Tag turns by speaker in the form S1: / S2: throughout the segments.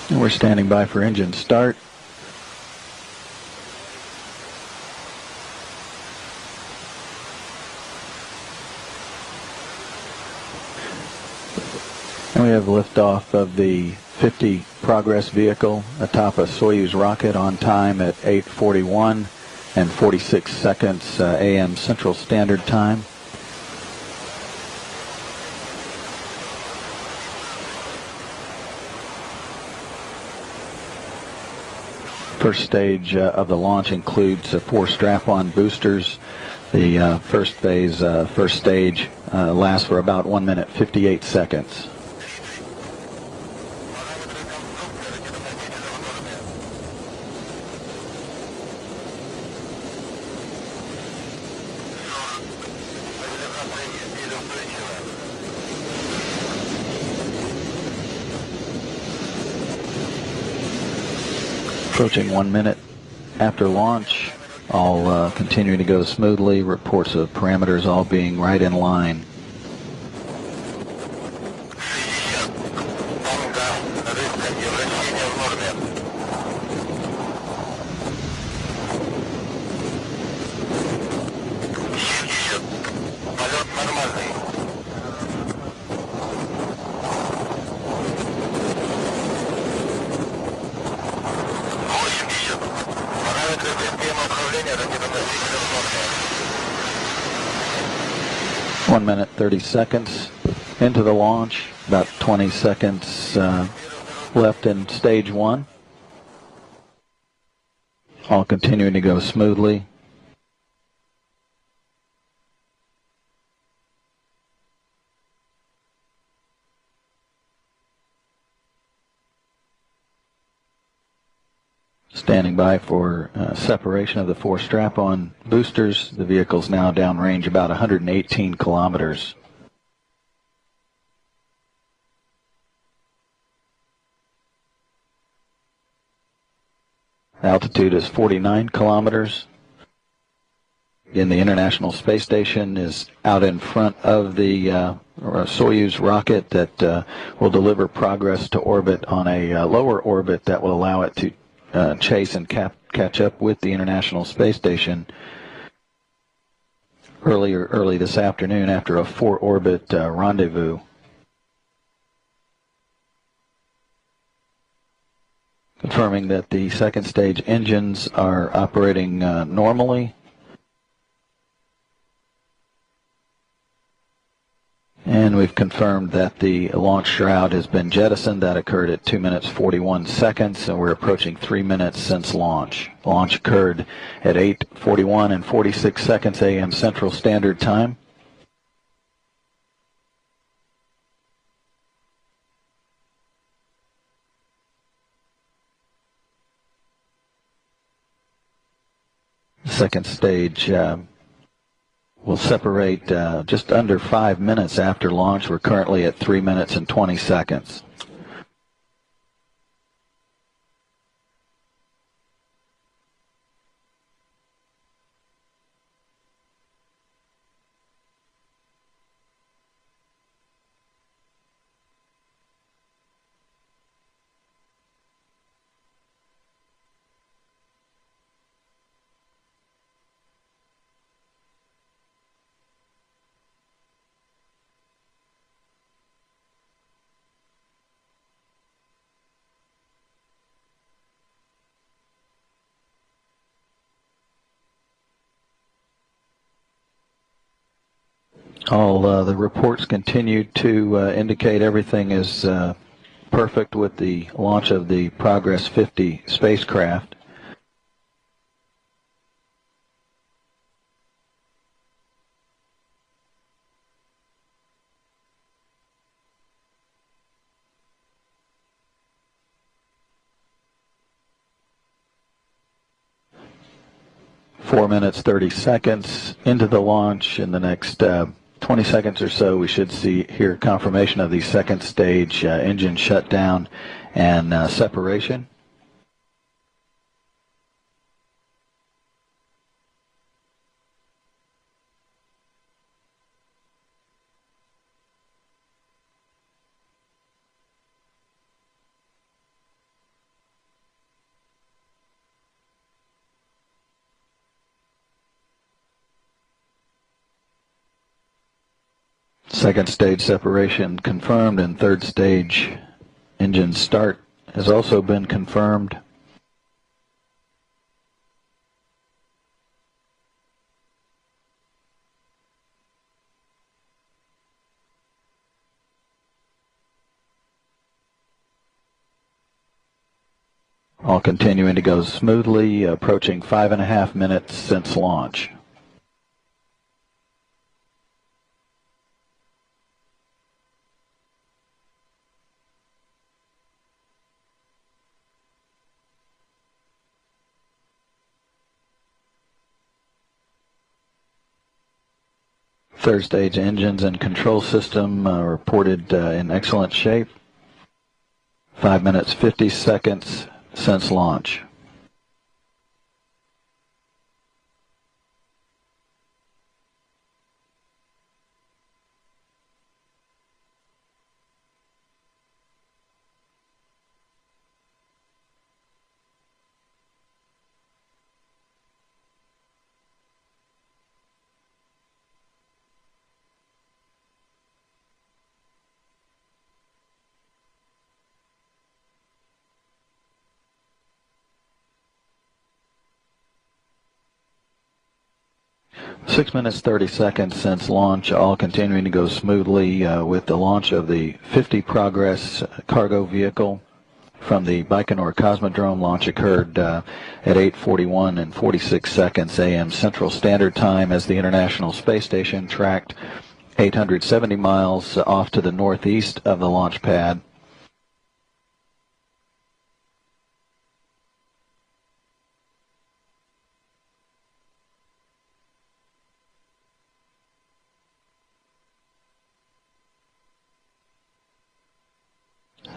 S1: And we're standing by for engine start. And we have liftoff of the 50 Progress vehicle atop a Soyuz rocket on time at 8:41 and 46 seconds a.m. Central Standard Time. First stage of the launch includes 4 strap-on boosters. The first stage lasts for about 1 minute 58 seconds. Approaching 1 minute after launch, all continuing to go smoothly, reports of parameters all being right in line. One minute 30 seconds into the launch, about 20 seconds left in stage 1. All continuing to go smoothly. Standing by for separation of the 4 strap-on boosters. The vehicle's now downrange about 118 kilometers. Altitude is 49 kilometers. Again, the International Space Station is out in front of the Soyuz rocket that will deliver Progress to orbit on a lower orbit that will allow it to chase and catch up with the International Space Station early this afternoon after a 4-orbit rendezvous. Confirming that the second stage engines are operating normally. And we've confirmed that the launch shroud has been jettisoned. That occurred at 2 minutes 41 seconds, and we're approaching 3 minutes since launch. Launch occurred at 8:41 and 46 seconds a.m. Central Standard Time. Second stage will separate just under 5 minutes after launch. We're currently at 3 minutes and 20 seconds. All the reports continue to indicate everything is perfect with the launch of the Progress 50 spacecraft. Four minutes 30 seconds into the launch. In the next 20 seconds or so, we should hear confirmation of the second stage engine shutdown and separation. Second stage separation confirmed, and third stage engine start has also been confirmed. All continuing to go smoothly, approaching 5.5 minutes since launch. Third stage engines and control system reported in excellent shape. 5 minutes 50 seconds since launch. Six minutes 30 seconds since launch, all continuing to go smoothly with the launch of the 50 Progress cargo vehicle from the Baikonur Cosmodrome. Launch occurred at 8:41 and 46 seconds a.m. Central Standard Time as the International Space Station tracked 870 miles off to the northeast of the launch pad.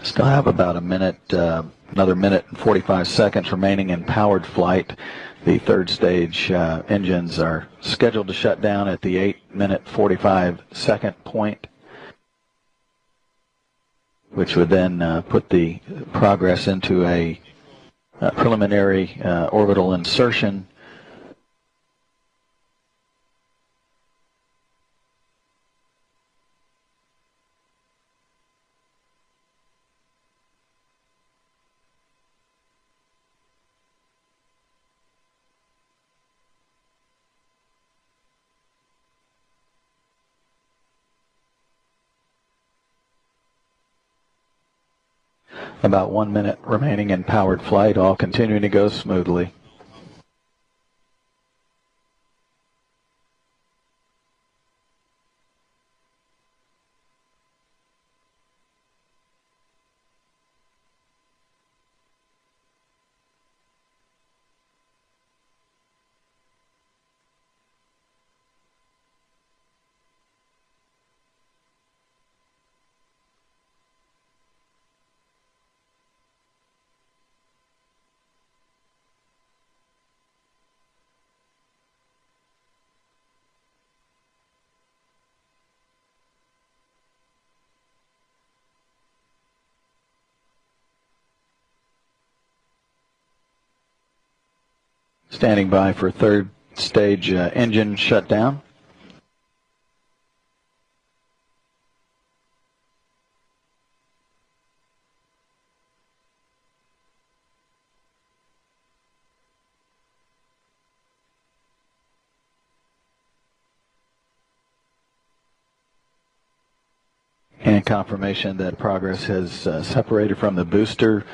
S1: Still have about another minute and 45 seconds remaining in powered flight. The third stage engines are scheduled to shut down at the 8-minute 45-second point, which would then put the Progress into a preliminary orbital insertion. About 1 minute remaining in powered flight, all continuing to go smoothly. Standing by for third stage engine shutdown. And confirmation that Progress has separated from the booster.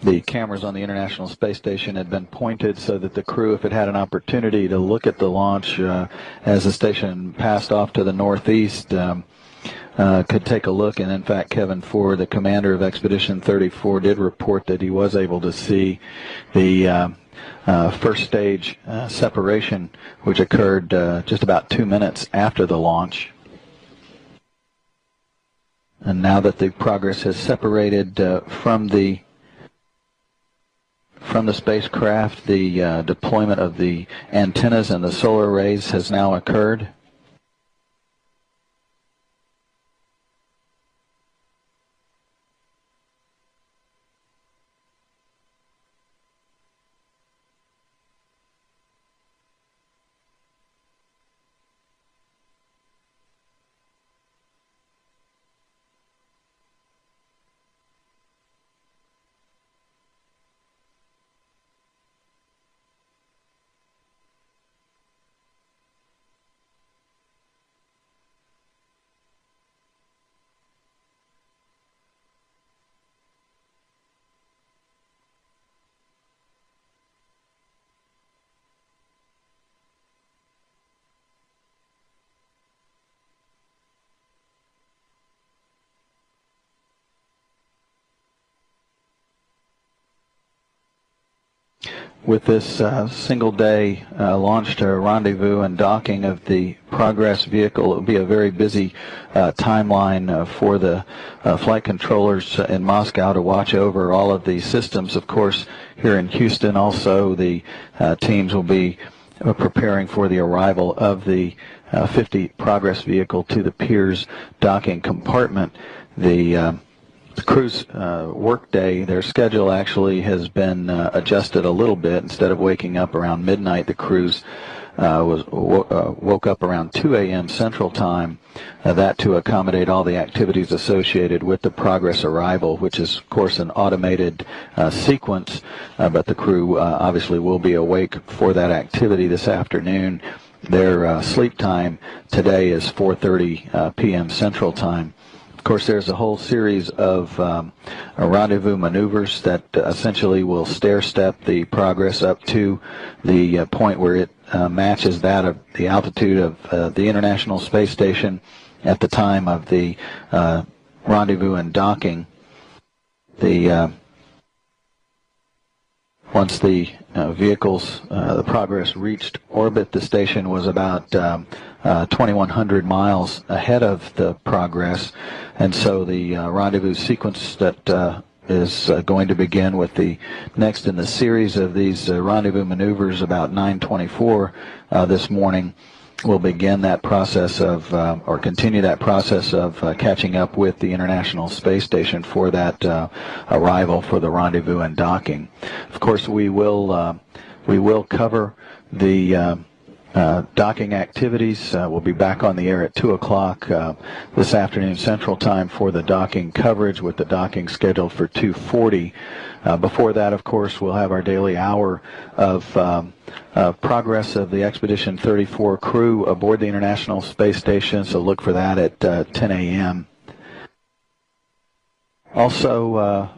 S1: The cameras on the International Space Station had been pointed so that the crew, if it had an opportunity to look at the launch as the station passed off to the northeast, could take a look. And in fact, Kevin Ford, the commander of Expedition 34, did report that he was able to see the first stage separation, which occurred just about 2 minutes after the launch. And now that the Progress has separated from the spacecraft, the deployment of the antennas and the solar arrays has now occurred. with this single-day launch to rendezvous and docking of the Progress vehicle. It will be a very busy timeline for the flight controllers in Moscow to watch over all of the systems. Of course, here in Houston also the teams will be preparing for the arrival of the 50 Progress vehicle to the Piers docking compartment. The crew's workday, their schedule actually has been adjusted a little bit. Instead of waking up around midnight, the crews woke up around 2 a.m. Central Time, that to accommodate all the activities associated with the Progress arrival, which is, of course, an automated sequence, but the crew obviously will be awake for that activity this afternoon. Their sleep time today is 4:30 p.m. Central Time. Of course, there's a whole series of rendezvous maneuvers that essentially will stair-step the Progress up to the point where it matches that of the altitude of the International Space Station at the time of the rendezvous and docking. Once the vehicles, the Progress reached orbit, the station was about 2,100 miles ahead of the Progress, and so the rendezvous sequence that is going to begin with the next in the series of these rendezvous maneuvers about 9:24 this morning will begin that process of, or continue that process of catching up with the International Space Station for that arrival for the rendezvous and docking. Of course, we will cover the docking activities. We'll be back on the air at 2 o'clock this afternoon Central Time for the docking coverage, with the docking scheduled for 2:40. Before that, of course, we'll have our daily hour of progress of the Expedition 34 crew aboard the International Space Station, so look for that at 10 a.m. Also,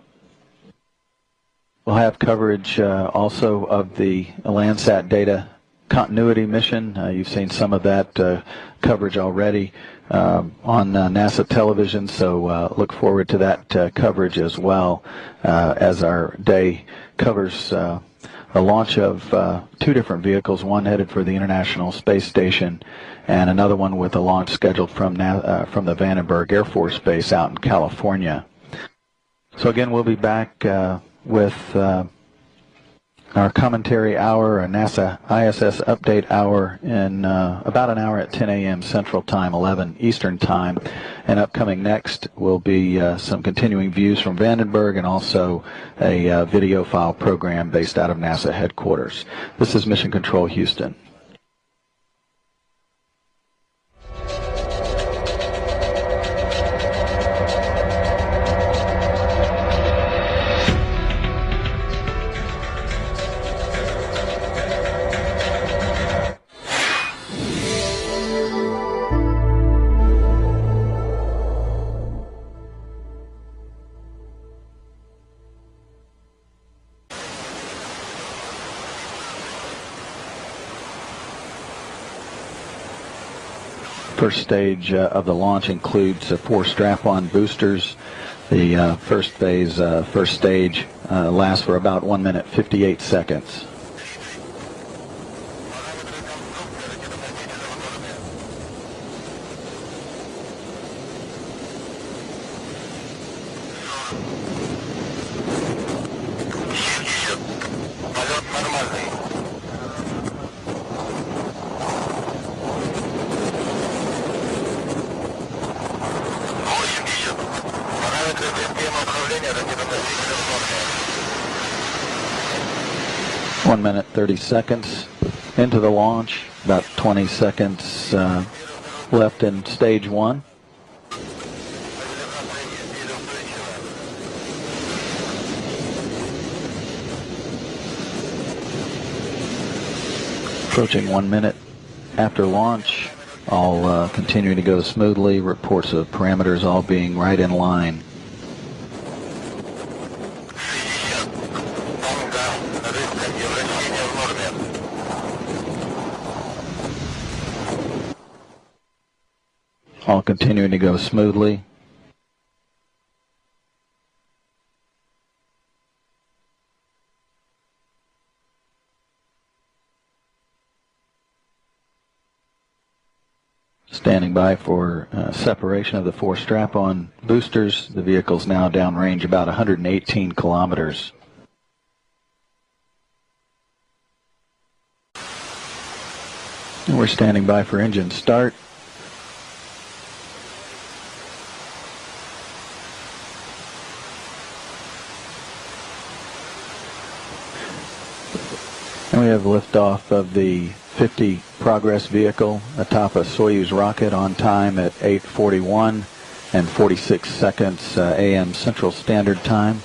S1: we'll have coverage also of the Landsat data continuity mission. You've seen some of that coverage already on NASA television, so look forward to that coverage as well, as our day covers the launch of two different vehicles, one headed for the International Space Station and another one with a launch scheduled from the Vandenberg Air Force Base out in California. So again, we'll be back with our commentary hour, a NASA ISS update hour, in about an hour at 10 a.m. Central Time, 11 Eastern Time. And upcoming next will be some continuing views from Vandenberg and also a video file program based out of NASA headquarters. This is Mission Control Houston. First stage of the launch includes 4 strap-on boosters. The first phase, first stage, lasts for about 1 minute 58 seconds. One minute 30 seconds into the launch, about 20 seconds left in stage 1. Approaching 1 minute after launch, all continuing to go smoothly, reports of parameters all being right in line. All continuing to go smoothly. Standing by for separation of the 4 strap-on boosters. The vehicle's now downrange about 118 kilometers. And we're standing by for engine start. And we have liftoff of the 50 Progress vehicle atop a Soyuz rocket on time at 8:41 and 46 seconds a.m. Central Standard Time.